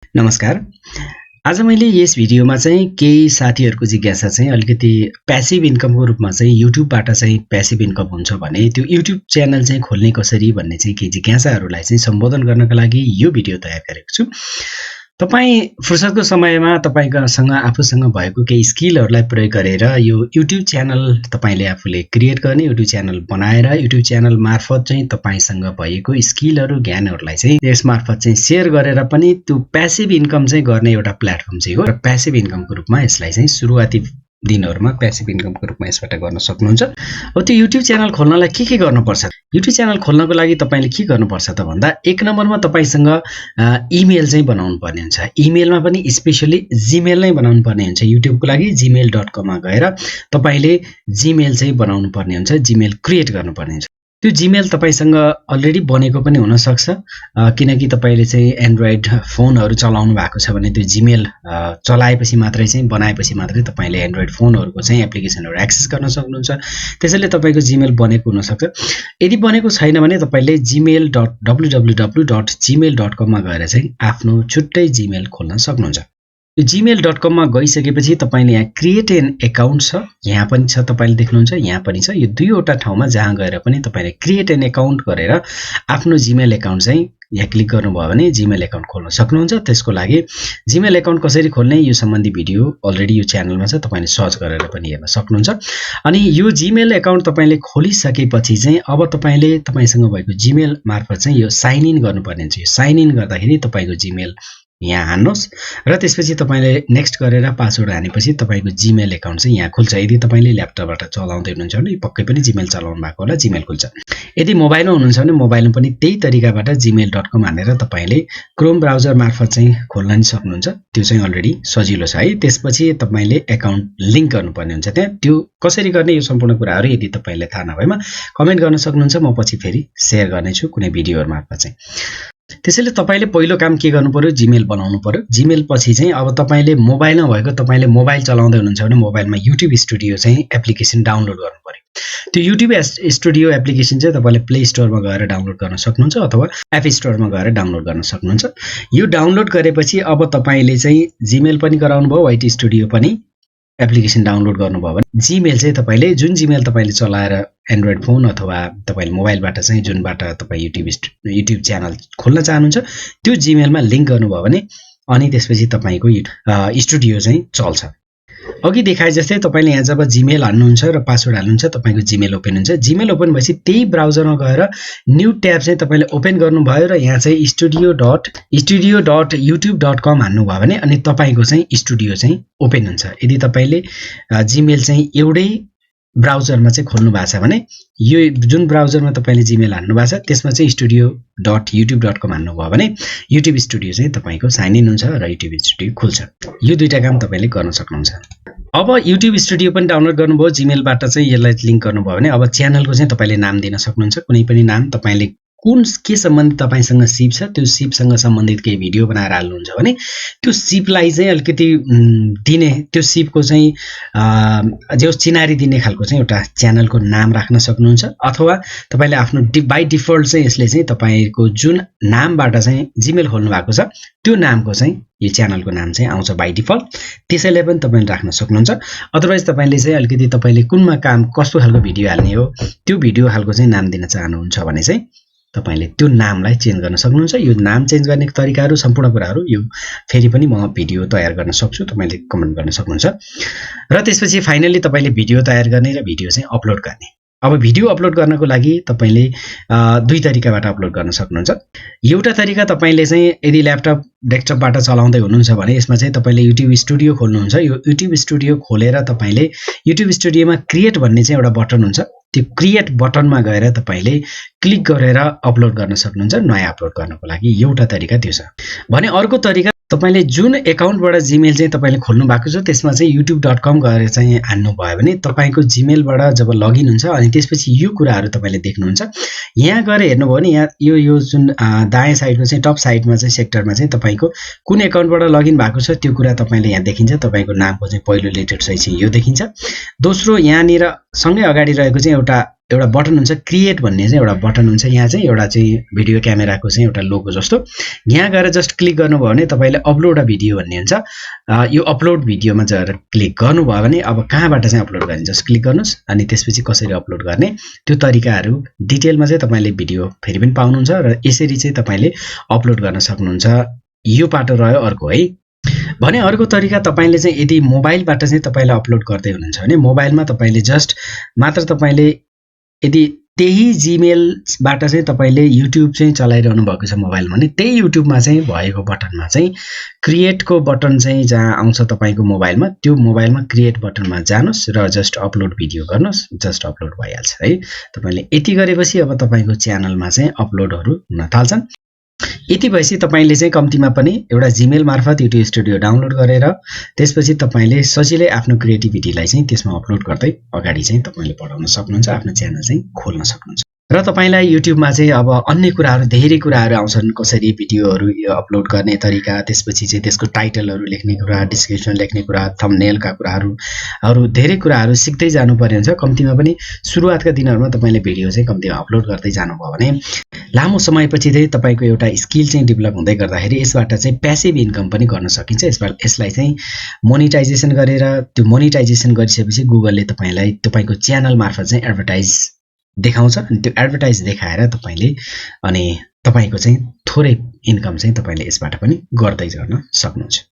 नमस्कार। आज मैले यस भिडियोमा चाहिँ केही साथीहरुको जिज्ञासा चाहिँ अलिकति प्यासिभ इन्कमको रूपमा चाहिँ YouTubeबाट चाहिँ प्यासिभ इन्कम हुन्छ भने त्यो YouTube च्यानल चाहिँ खोल्ने कसरी भन्ने चाहिँ केही जिज्ञासाहरुलाई चाहिँ सम्बोधन गर्नका लागि यो भिडियो तयार गरेको छु। तपाई फुर्सदको समयमा तपाईसँग आफूसँग भएको केही स्किलहरुलाई प्रयोग गरेर यो YouTube च्यानल तपाईले आफूले क्रिएट गर्ने YouTube च्यानल बनाएर YouTube च्यानल मार्फत चाहिँ तपाईसँग भएको स्किलहरु ज्ञानहरुलाई चाहिँ यस मार्फत चाहिँ शेयर गरेर पनि त्यो प्यासिभ इन्कम चाहिँ गर्ने एउटा प्लेटफर्म चाहिँ हो र प्यासिभ इन्कमको रूपमा यसलाई चाहिँ सुरुवाती दिनहरुमा प्यासिभ इन्कमको रूपमा यसबाट गर्न सक्नुहुन्छ। अब त्यो YouTube च्यानल खोल्नलाई के गर्नुपर्छ? YouTube च्यानल खोल्नको लागि तपाईले के गर्नुपर्छ त भन्दा एक नम्बरमा तपाईसँग इमेल चाहिँ बनाउनु पर्ने हुन्छ। इमेलमा पनि स्पेशली जीमेल नै बनाउनु पर्ने हुन्छ। YouTube को लागि gmail.com मा गएर तपाईले जीमेल चाहिँ बनाउनु पर्ने हुन्छ, जीमेल क्रिएट गर्नुपर्ने हुन्छ। त्यो जीमेल तपाईसँग अलरेडी बनेको पनि हुन सक्छ किनकि तपाईले चाहिँ एन्ड्रोइड फोनहरु चलाउनु भएको छ भने त्यो जीमेल चलाएपछि मात्रै चाहिँ बनाएपछि मात्रै तपाईले एन्ड्रोइड फोनहरुको चाहिँ एप्लिकेसनहरु एक्सेस गर्न सक्नुहुन्छ। त्यसैले तपाईको जीमेल बनेको हुन सक्छ। यदि बनेको छैन भने तपाईले www.gmail.com मा गएर चाहिँ आफ्नो छुट्टै जीमेल खोल्न सक्नुहुन्छ। यो gmail.com मा गइसकेपछि तपाईले यहाँ क्रिएट एन अकाउन्ट छ, यहाँ पनि छ, तपाईले देख्नुहुन्छ यहाँ पनि छ। यो दुईवटा ठाउँमा जहाँ गएर पनि तपाईले क्रिएट एन अकाउन्ट गरेर आफ्नो जीमेल अकाउन्ट चाहिँ यहाँ क्लिक गर्नुभयो भने जीमेल अकाउन्ट खोल्न सक्नुहुन्छ। त्यसको लागि जीमेल अकाउन्ट कसरी खोल्ने यो सम्बन्धी भिडियो अलरेडी यो च्यानलमा छ, तपाईले सर्च गरेर पनि हेर्न सक्नुहुन्छ। अनि यो जीमेल अकाउन्ट तपाईले खोलिसकेपछि चाहिँ अब तपाईले तपाईसँग भएको जीमेल मार्फत चाहिँ यो साइन इन गर्नुपर्ने हुन्छ। यो साइन इन गर्दाखेरि तपाईको जीमेल यहाँ हान्नुस् र त्यसपछि तपाईले नेक्स्ट गरेर पासवर्ड हानेपछि तपाईको जीमेल अकाउन्ट चाहिँ यहाँ खुल्छ। यदि तपाईले ल्यापटपबाट चलाउँदै हुनुहुन्छ भने पक्कै पनि जीमेल चलाउनु भएको होला, जीमेल खुल्छ। यदि मोबाइलमा हुनुहुन्छ भने मोबाइलमा पनि त्यही तरिकाबाट gmail.com हानेर तपाईले क्रोम ब्राउजर मार्फत चाहिँ खोल्न नि सक्नुहुन्छ। त्यो चाहिँ अलरेडी सजिलो छ है। त्यसपछि तपाईले अकाउन्ट लिंक गर्नुपर्ने हुन्छ। त्यहाँ त्यो कसरी गर्ने यो सम्पूर्ण कुराहरु यदि तपाईलाई थाहा नभएमा कमेन्ट गर्न सक्नुहुन्छ, म पछि फेरि शेयर गर्ने छु कुनै भिडियोहरु मार्फत चाहिँ। त्यसैले तपाईले पहिलो काम के गर्नु पर्यो? जीमेल बनाउनु पर्यो। जीमेल पछि चाहिँ अब तपाईले मोबाइलमा भएको तपाईले मोबाइल चलाउँदै हुनुहुन्छ भने मोबाइलमा YouTube स्टुडियो चाहिँ एप्लिकेसन डाउनलोड गर्नु पर्यो। त्यो YouTube स्टुडियो एप्लिकेसन चाहिँ तपाईले प्ले स्टोरमा गएर डाउनलोड गर्न सक्नुहुन्छ अथवा एप स्टोरमा गएर डाउनलोड गर्न सक्नुहुन्छ। यो डाउनलोड गरेपछि अब तपाईले चाहिँ जीमेल पनि गराउनु भयो, YT स्टुडियो पनि एप्लिकेसन डाउनलोड गर्नुभयो भने जीमेल चाहिँ तपाईले जुन जीमेल तपाईले चलाएर एन्ड्रोइड फोन अथवा तपाईले मोबाइलबाट चाहिँ जुनबाट तपाई YouTube च्यानल खोल्न चाहनुहुन्छ त्यो जीमेलमा लिंक गर्नुभयो भने अनि त्यसपछि तपाईको स्टुडियो चाहिँ चल्छ। अघि देखाए जस्तै तपाईले यहाँ जब जीमेल हाल्नुहुन्छ र पासवर्ड हाल्नुहुन्छ तपाईको जीमेल ओपन हुन्छ। जीमेल ओपन भएपछि त्यही ब्राउजरमा गएर न्यू ट्याब चाहिँ तपाईले ओपन गर्नुभयो र यहाँ चाहिँ studio.youtube.com हान्नुभयो भने अनि तपाईको चाहिँ स्टुडियो चाहिँ ओपन हुन्छ। यदि तपाईले जीमेल चाहिँ एउटै ब्राउजरमा चाहिँ खोल्नु भएको छ भने यो जुन ब्राउजरमा तपाईले जीमेल हान्नु भएको छ त्यसमा चाहिँ studio.youtube.com हान्नुभयो भने YouTube स्टुडियो चाहिँ तपाईको साइन इन हुन्छ र YouTube स्टुडियो खुल्छ। यो दुईटा काम तपाईले गर्न सक्नुहुन्छ। अब YouTube स्टुडियो पनि डाउनलोड गर्नुभयो, जीमेलबाट चाहिँ यसलाई लिंक गर्नुभयो भने अब च्यानलको चाहिँ तपाईले नाम दिन सक्नुहुन्छ। कुनै पनि नाम तपाईले कुन के सम्बन्धित तपाईसँग सिप छ त्यो सिपसँग सम्बन्धित केही भिडियो बनाएर हाल्नुहुन्छ भने त्यो सिपलाई चाहिँ अलिकति दिने, त्यो सिपको चाहिँ जो चिनारी दिने खालको चाहिँ एउटा च्यानलको नाम राख्न सक्नुहुन्छ। अथवा तपाईले आफ्नो बाइ डिफल्ट चाहिँ यसले चाहिँ तपाईको जुन नामबाट चाहिँ जीमेल खोल्नु भएको छ त्यो नामको चाहिँ यो च्यानलको नाम चाहिँ आउँछ बाइ डिफल्ट, त्यसैले पनि तपाईले राख्न सक्नुहुन्छ। अदरवाइज तपाईले चाहिँ अलिकति तपाईले कुनमा काम कस्तो खालको भिडियो हाल्ने हो त्यो भिडियो खालको चाहिँ नाम दिन चाहनुहुन्छ भने चाहिँ तपाईले त्यो नामलाई चेन्ज गर्न सक्नुहुन्छ। यो नाम चेन्ज गर्ने तरिकाहरु सम्पूर्ण कुराहरु यो फेरि पनि म भिडियो तयार गर्न सक्छु, तपाईले कमेन्ट गर्न सक्नुहुन्छ। र त्यसपछि फाइनली तपाईले भिडियो तयार गर्ने र भिडियो चाहिँ अपलोड गर्ने। अब भिडियो अपलोड गर्नको लागि तपाईले दुई तरिकाबाट अपलोड गर्न सक्नुहुन्छ। एउटा तरिका तपाईले चाहिँ यदि ल्यापटप डेस्कटपबाट चलाउँदै हुनुहुन्छ भने यसमा चाहिँ तपाईले YouTube स्टुडियो खोल्नुहुन्छ। यो YouTube स्टुडियो खोलेर तपाईले YouTube स्टुडियोमा क्रिएट भन्ने चाहिँ एउटा बटन हुन्छ। त्यो क्रिएट बटनमा गएर तपाईले क्लिक गरेर अपलोड गर्न सक्नुहुन्छ। नयाँ अपलोड गर्नको लागि एउटा तरिका त्यो छ। भने अर्को तरिका तपाईले जुन अकाउन्टबाट जीमेल चाहिँ तपाईले खोल्नु भएको छ त्यसमा चाहिँ youtube.com गएर चाहिँ हान्नु भयो भने तपाईको जीमेलबाट जब लगइन हुन्छ अनि त्यसपछि यो कुराहरु तपाईले देख्नुहुन्छ। यहाँ गएर हेर्नुभयो भने यहाँ यो जुन दायाँ साइडको चाहिँ टप साइडमा चाहिँ सेक्टरमा चाहिँ तपाईको कुन अकाउन्टबाट लगइन भएको छ त्यो कुरा तपाईले यहाँ देखिन्छ। तपाईको नामको चाहिँ पहिलो लेटर चाहिँ यो देखिन्छ। दोस्रो यहाँनिर सँगै अगाडि रहेको चाहिँ एउटा एउटा बटन हुन्छ क्रिएट भन्ने चाहिँ एउटा बटन हुन्छ यहाँ चाहिँ एउटा चाहिँ भिडियो क्यामेराको चाहिँ एउटा लोगो जस्तो यहाँ गएर जस्ट क्लिक गर्नुभयो भने तपाईले अपलोड अ भिडियो भन्ने हुन्छ यो अपलोड भिडियोमा गएर क्लिक गर्नुभयो भने अब कहाँबाट चाहिँ अपलोड गर्ने जस्ट क्लिक गर्नुस् अनि त्यसपछि कसरी अपलोड गर्ने त्यो तरिकाहरू डिटेलमा चाहिँ तपाईले भिडियो फेरि पनि पाउनुहुन्छ र यसरी चाहिँ तपाईले अपलोड गर्न सक्नुहुन्छ यो पाटो रह्यो अर्को है भने अर्को तरिका तपाईले चाहिँ यदि मोबाइलबाट चाहिँ तपाईले अपलोड गर्दै हुनुहुन्छ भने मोबाइलमा तपाईले जस्ट मात्र तपाईले यदि त्यही जीमेलबाट चाहिँ तपाईले युट्युब चाहिँ चलाइरहनु भएको छ मोबाइलमा भने त्यही युट्युबमा चाहिँ भएको बटनमा चाहिँ क्रिएटको बटन चाहिँ जहाँ आउँछ तपाईको मोबाइलमा त्यो मोबाइलमा क्रिएट बटनमा जानुस् र जस्ट अपलोड भिडियो गर्नुस् जस्ट अपलोड भइहाल्छ है तपाईले यति गरेपछि अब तपाईको च्यानलमा चाहिँ अपलोडहरु हुन थाल्छन् यति भएपछि तपाईले चाहिँ कम्तिमा पनि एउटा जीमेल मार्फत युट्युब स्टुडियो डाउनलोड गरेर त्यसपछि तपाईले सजिलै आफ्नो क्रिएटिभिटीलाई चाहिँ त्यसमा अपलोड गर्दै अगाडि चाहिँ तपाईले बढाउन सक्नुहुन्छ आफ्नो च्यानल चाहिँ खोल्न सक्नुहुन्छ र तपाईलाई युट्युबमा चाहिँ अब अन्य कुराहरु धेरै कुराहरु आउँछन् कसरी भिडियोहरु अपलोड गर्ने तरिका त्यसपछि चाहिँ त्यसको टाइटलहरु लेख्ने कुरा डिस्क्रिप्सन लेख्ने कुरा थम्बनेलका कुराहरु धेरै कुराहरु सिक्दै जानु पर्ने हुन्छ कम्तिमा पनि सुरुवातका दिनहरुमा तपाईले भिडियो चाहिँ कम्तिमा अपलोड गर्दै जानुभयो भने लामो समयपछि चाहिँ तपाईको एउटा स्किल चाहिँ डेभलप हुँदै गर्दाखेरि यसबाट चाहिँ प्यासिभ इन्कम पनि गर्न सकिन्छ यसलाई चाहिँ मोनेटाइजेसन गरेर त्यो मोनेटाइजेसन गरिसकेपछि गुगलले तपाईलाई तपाईको च्यानल मार्फत चाहिँ एडभर्टाइज देखाउँछ अनि त्यो एडभर्टाइज देखाएर तपाईले अनि तपाईको चाहिँ थोरै इन्कम चाहिँ तपाईले यसबाट पनि गर्दै गर्न सक्नुहुन्छ